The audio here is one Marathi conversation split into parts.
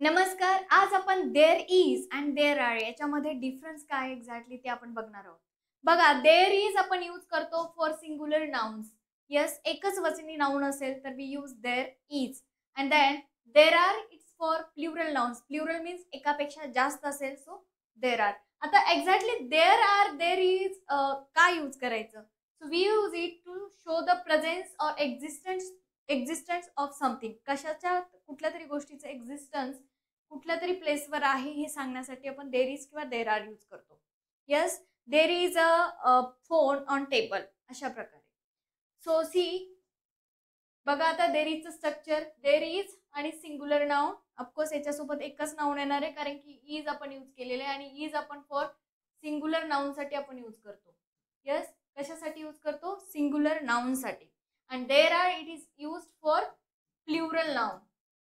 नमस्कार. आज आपण there is and there are याच्यामध्ये डिफरन्स काय एक्झॅक्टली ते आपण बघणार आहोत. बघा, देअर इज आपण यूज करतो फॉर सिंग्युलर नाउन्स. यस, एकच वचनी नाउन असेल तर we use there is. And then there are it's for plural nouns. Plural means एकापेक्षा जास्त असेल, सो देअर आर. आता exactly there are there is का यूज करायचं? So we use it to show the presence or existence of something. कशाच्या कुठल्या तरी गोष्टीचं एक्झिस्टन्स कुठल्या तरी प्लेसवर आहे हे सांगण्यासाठी आपण देर इज किंवा देर आर यूज करतो. Yes, there is a phone on table, अशा प्रकारे. सो सी, बघा आता देर इजचं स्ट्रक्चर. देर इज आणि सिंग्युलर नाउन. ऑफकोर्स याच्यासोबत एकच नाउन येणार आहे, कारण की इज आपण यूज केलेले आहे आणि इज आपण फॉर सिंग्युलर नाउनसाठी आपण यूज करतो. यस, कशासाठी यूज करतो? सिंग्युलर नाउनसाठी. आणि there are it is use for plural noun.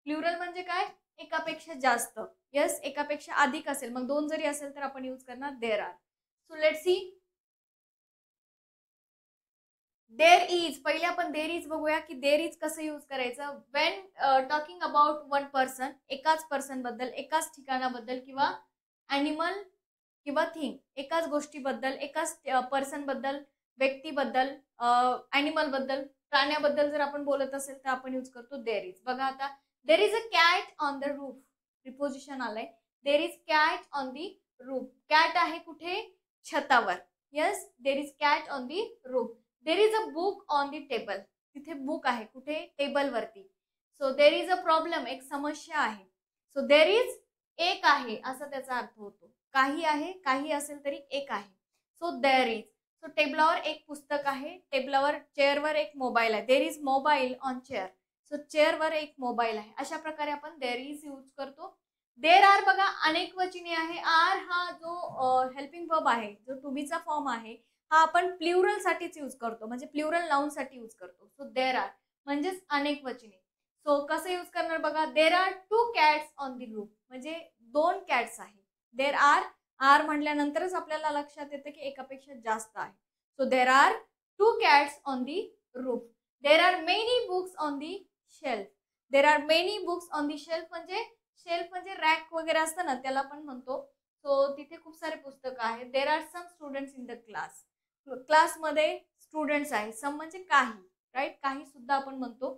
Plural म्हणजे काय? एकापेक्षा जास्त. यस, एकापेक्षा अधिक असेल, मग दोन जरी असेल तर आपण यूज करणार there are. So let see, there is. पहिले आपण देर इज बघूया की देर इज कसं यूज करायचं. Wien talking about one person, एकाच पर्सन बद्दल, एकाच ठिकाणाबद्दल किंवा ॲनिमल किंवा थिंग, एकाच गोष्टीबद्दल, एकाच पर्सन बद्दल, व्यक्तीबद्दल, ॲनिमल बद्दल, प्राण्याबद्दल जर आपण बोलत असेल तर आपण यूज करतो देर इज. बघा आता, there is a cat on the roof. Preposition आलंय. There is cat on the roof. Cat आहे कुठे? छतावर. Yes, there is cat on the roof. There is a book on the table. तिथे बुक आहे कुठे? टेबलवरती. So there is a problem, एक समस्या आहे. सो देर इज एक आहे असा त्याचा अर्थ होतो. काही आहे, काही असेल तरी एक आहे. So there is. सो टेबलावर एक पुस्तक आहे, टेबलावर चेअरवर एक मोबाईल आहे. There is mobile on chair. So चेअरवर एक मोबाईल आहे. अशा प्रकारे आपण देर इज यूज करतो. देर आर बघा अनेक वचनी आहे. आर हा जो हेल्पिंग वर्ब आहे, जो टू बीचा फॉर्म आहे, हा आपण प्लुरल साठीच यूज करतो, म्हणजे प्लुरल नाउन साठी यूज करतो. सो देर आर म्हणजेच अनेक वचनी. सो कसं यूज करणार बघा. There are two cats on the roof, म्हणजे दोन कॅट्स आहे. देर आर, आर म्हटल्यानंतरच आपल्याला लक्षात येतं की एकापेक्षा जास्त आहे. So there are two cats on the roof. There are many books on the shelf. There are many books on the shelf, म्हणजे शेल्फ म्हणजे रॅक वगैरे असतं ना, त्याला पण म्हणतो. सो तिथे खूप सारे पुस्तकं आहेत. There are some students in the class. क्लासमध्ये स्टुडंट्स आहेत. सम म्हणजे काही, राईट, काही सुद्धा आपण म्हणतो.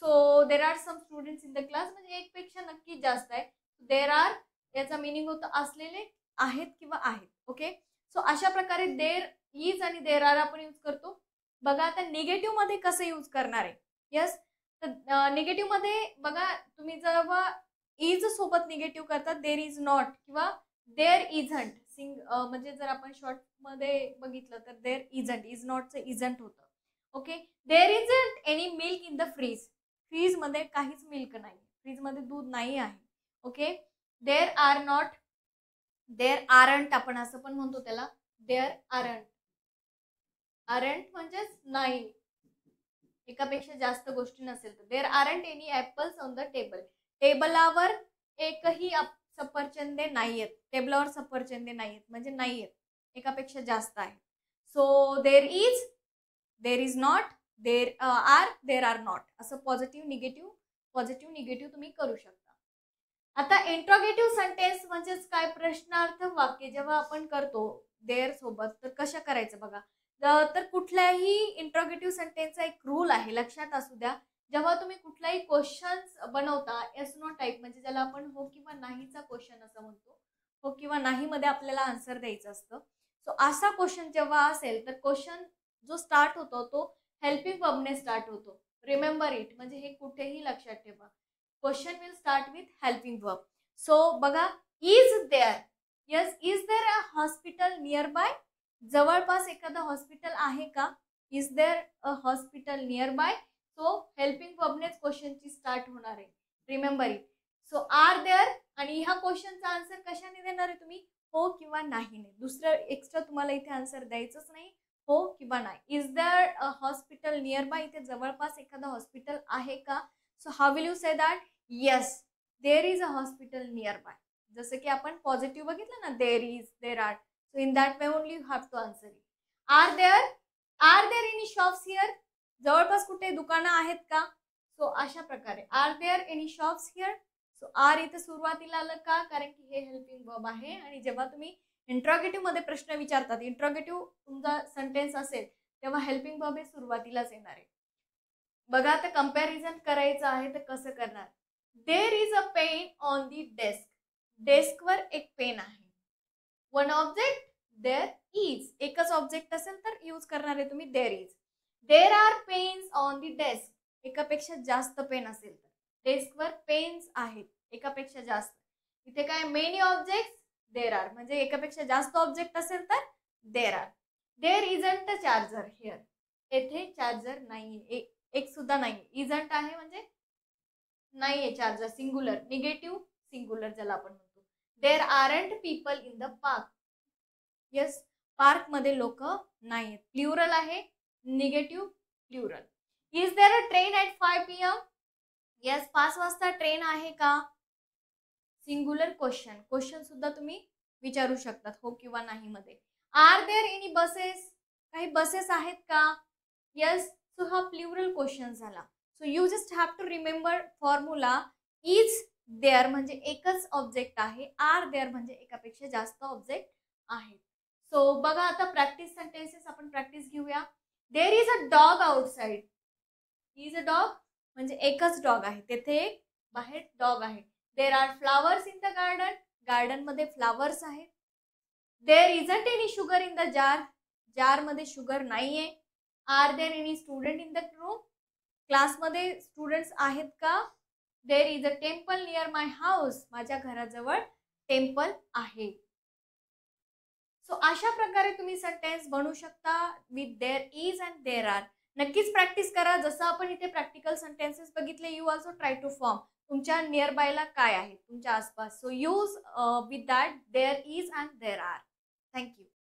So there are some students in the class म्हणजे एक पेक्षा नक्की जास्त आहे. देर आर याचा मिनिंग होतं असलेले, आहेत किंवा आहेत. ओके, सो अशा प्रकारे देर इज आणि देर आर आपण यूज करतो. बघा आता निगेटिव्ह मध्ये कसं यूज करणार आहे. यस, तर निगेटिव्ह मध्ये बघा, तुम्ही जेव्हा इज सोबत निगेटिव्ह करतात, देर इज नॉट किंवा देर इझंट. म्हणजे जर आपण शॉर्ट मध्ये बघितलं तर देर इझंट, इज नॉटचं इझंट होतं. Okay, there isn't any milk in the fridge. Fridge मध्ये काहीच मिल्क नाही, फ्रीज मध्ये दूध नाही आहे. Okay, there are not, there aren't आपण असं पण म्हणतो त्याला. देर आरंट, आरंट म्हणजेच नाही, एकापेक्षा जास्त गोष्टी नसेल तर. There aren't any apples on the table. टेबलावर एकही सफरचंदे नाहीयेत. टेबलावर सफरचंदे नाहीयेत म्हणजे नाहीयेत, एकापेक्षा जास्त आहे. So there is, there is not, there are, there are not, असं पॉझिटिव्ह निगेटिव्ह तुम्ही करू शकता. आता इंट्रोगेटिव्ह सेंटेन्स म्हणजेच काय? प्रश्नार्थक वाक्य जेव्हा आपण करतो देर सोबत, तर कशा करायचं बघा. तर कुठल्याही इंट्रोगेटिव्ह सेंटेन्सचा एक रूल आहे, लक्षात असू द्या. जेव्हा तुम्ही कुठलाही क्वेश्चन्स बनवता, एस नो टाईप, म्हणजे ज्याला आपण हो किंवा नाहीचा क्वेश्चन असं म्हणतो, हो किंवा नाही मध्ये आपल्याला आन्सर द्यायचं असतं. सो असा क्वेश्चन जेव्हा असेल तर क्वेश्चन जो स्टार्ट होतो तो हेल्पिंग वर्बने स्टार्ट होतो. रिमेंबर इट, म्हणजे हे कुठेही लक्षात ठेवा. Question will start with helping verb. So बघा, is there. Yes, is there a hospital nearby. जवळपास एखादं हॉस्पिटल आहे का? Is there a hospital nearby. So helping वर्बनेच क्वेश्चनची स्टार्ट होणार आहे. Remember it. So are there, आणि ह्या क्वेश्चनचा आन्सर कशाने देणार आहे तुम्ही? हो किंवा नाही ने. दुसरं एक्स्ट्रा तुम्हाला इथे आन्सर द्यायचंच नाही, हो किंवा नाही. Is there a hospital nearby, इथे जवळपास एखादं हॉस्पिटल आहे का? So how will you say that? Yes, there is a hospital nearby. जसं की आपण पॉझिटिव्ह बघितलं ना, there is, there are. So in that way only you have to answer it. Are there any shops here. जवळपास कुठे दुकानं आहेत का? सो अशा प्रकारे are there any shops here. So are इथे सुरुवातीला आलं का, कारण की हे हेल्पिंग वर्ब आहे. आणि जेव्हा तुम्ही इंट्रोगेटिव्ह मध्ये प्रश्न विचारतात, इंट्रोगेटिव्ह तुमचा सेंटेन्स असेल तेव्हा हेल्पिंग वर्ब हे सुरुवातीलाच येणार आहे. बघा आता कंपॅरिझन करायचं आहे तर कसं करणार. There is a pen on the desk. डेस्कवर एक पेन आहे. One object there is. एकच ऑब्जेक्ट असेल तर यूज करणार आहे तुम्ही there is. There are pens on the desk. एकापेक्षा जास्त पेन असेल तर डेस्कवर पेन्स आहेत एकापेक्षा जास्त. इथे काय मेनी ऑब्जेक्ट देर आर, म्हणजे एकापेक्षा जास्त ऑब्जेक्ट असेल तर there are. There isn't a charger here. येथे चार्जर नाहीये, एक सुद्धा नाही. इजंट आहे म्हणजे नाहीये चार्जर, सिंगुलर, निगेटिव्ह सिंगुलर ज्याला आपण म्हणतो. There aren't people in the park. Yes, park मध्ये लोक नाहीत. प्ल्युरल आहे, negative plural. Is there a train at 5 PM. Yes, 5 वाजता ट्रेन आहे का. सिंगुलर क्वेश्चन, क्वेश्चन सुद्धा तुम्ही विचारू शकतात हो किंवा नाही मध्ये. Are there any buses. काही बसेस आहेत का. येस, सो हा प्ल्युरल क्वेश्चन झाला. So you just have to remember formula. Is there म्हणजे एकच ऑब्जेक्ट आहे, आर देअर म्हणजे एकापेक्षा जास्त ऑब्जेक्ट आहेत. सो बघा आता प्रॅक्टिस सेंटेन्सेस आपण प्रॅक्टिस घेऊया. There is a dog outside. Is a dog म्हणजे एकच डॉग आहे, तेथे एक बाहेर डॉग आहे. There are flowers in the garden. Garden मध्ये फ्लावर्स आहेत. There isn't any sugar in the jar. Jar मध्ये शुगर नाहीये. Are there any student in the room. क्लासमध्ये स्टुडंट्स आहेत का. There is a temple near my house. माझ्या घराजवळ टेम्पल आहे. सो अशा प्रकारे तुम्ही सेंटेन्स बनवू शकता with there is and there are. नक्कीच प्रॅक्टिस करा. जसं आपण इथे प्रॅक्टिकल सेंटेन्सेस बघितले, you also try to form. तुमच्या नियर बायला काय आहे तुमच्या आसपास. So use with that there is and there are. Thank you.